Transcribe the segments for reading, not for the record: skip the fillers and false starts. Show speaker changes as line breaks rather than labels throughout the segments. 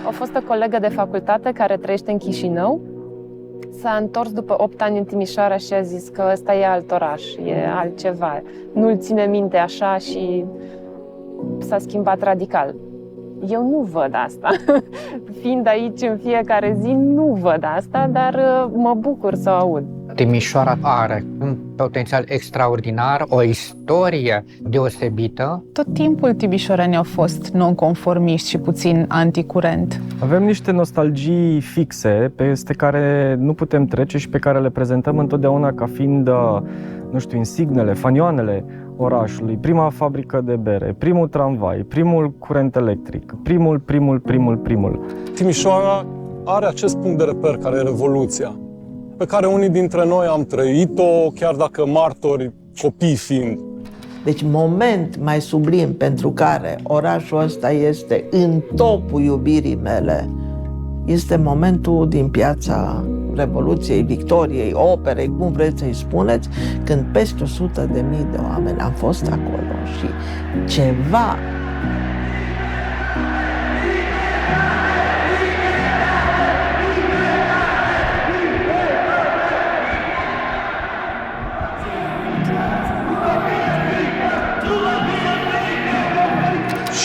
O fostă colegă de facultate care trăiește în Chișinău s-a întors după 8 ani în Timișoara și a zis că ăsta e alt oraș, e altceva. Nu-l ține minte așa și s-a schimbat radical. Eu nu văd asta. Fiind aici în fiecare zi, nu văd asta, dar mă bucur să o aud.
Timișoara are un potențial extraordinar, o istorie deosebită.
Tot timpul timișorenii au fost nonconformiști și puțin anticurent.
Avem niște nostalgii fixe peste care nu putem trece și pe care le prezentăm întotdeauna ca fiind, nu știu, insignele, fanioanele orașului. Prima fabrică de bere, primul tramvai, primul curent electric, primul.
Timișoara are acest punct de reper care e Revoluția, pe care unii dintre noi am trăit-o, chiar dacă martori, copii fiind.
Deci moment mai sublim pentru care orașul ăsta este în topul iubirii mele, este momentul din Piața Revoluției, Victoriei, Operei, cum vreți să-i spuneți, când peste 100.000 de oameni am fost acolo și ceva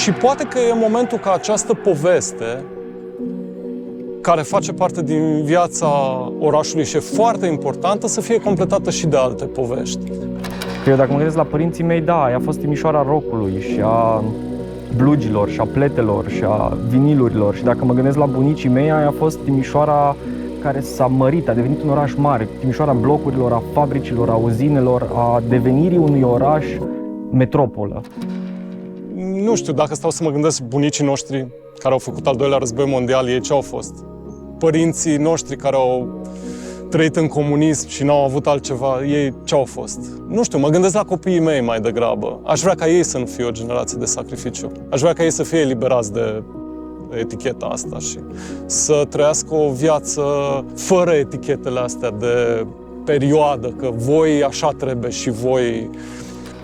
Și poate că e momentul ca această poveste, care face parte din viața orașului și e foarte importantă, să fie completată și de alte povești.
Că eu dacă mă gândesc la părinții mei, da, aia a fost Timișoara rockului și a blugilor și a pletelor și a vinilurilor. Și dacă mă gândesc la bunicii mei, aia a fost Timișoara care s-a mărit, a devenit un oraș mare. Timișoara blocurilor, a fabricilor, a uzinelor, a devenirii unui oraș metropolă.
Nu știu, dacă stau să mă gândesc bunicii noștri care au făcut al doilea război mondial, ei ce au fost? Părinții noștri care au trăit în comunism și n-au avut altceva, ei ce au fost? Nu știu, mă gândesc la copiii mei mai degrabă. Aș vrea ca ei să nu fie o generație de sacrificiu. Aș vrea ca ei să fie eliberați de eticheta asta și să trăiască o viață fără etichetele astea de perioadă, că voi așa trebuie și voi...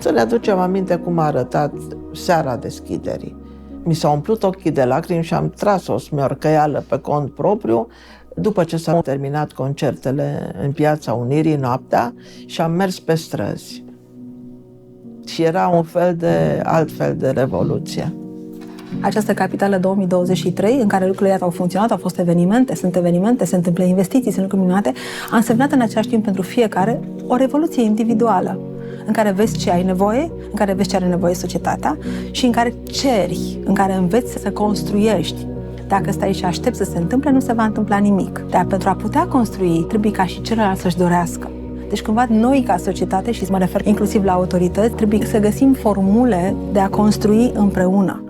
Să ne aducem aminte cum a arătat seara deschiderii. Mi s-au umplut ochii de lacrimi și am tras o smiorcăială pe cont propriu după ce s-au terminat concertele în Piața Unirii noaptea și am mers pe străzi. Și era un altfel de revoluție.
Această capitală 2023, în care lucrurile au funcționat, au fost evenimente, se întâmplă investiții, sunt lucruri minunate, a însemnat în același timp pentru fiecare o revoluție individuală, în care vezi ce ai nevoie, în care vezi ce are nevoie societatea și în care ceri, în care înveți să construiești. Dacă stai și aștepți să se întâmple, nu se va întâmpla nimic. Dar pentru a putea construi, trebuie ca și celălalt să-și dorească. Deci cumva noi ca societate, și mă refer inclusiv la autorități, trebuie să găsim formule de a construi împreună.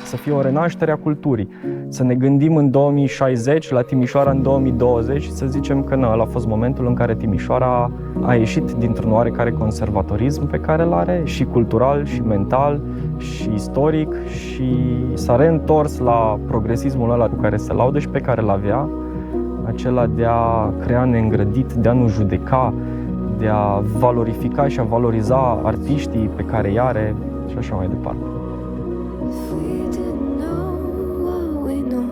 Să fie o renaștere a culturii. Să ne gândim în 2060 la Timișoara în 2020 și să zicem că ăla a fost momentul în care Timișoara a ieșit dintr-un oarecare conservatorism pe care îl are și cultural, și mental, și istoric și s-a reîntors la progresismul ăla cu care se laudă și pe care îl avea, acela de a crea neîngrădit, de a nu judeca, de a valorifica și a valoriza artiștii pe care îi are și așa mai departe.
If we didn't know what we know,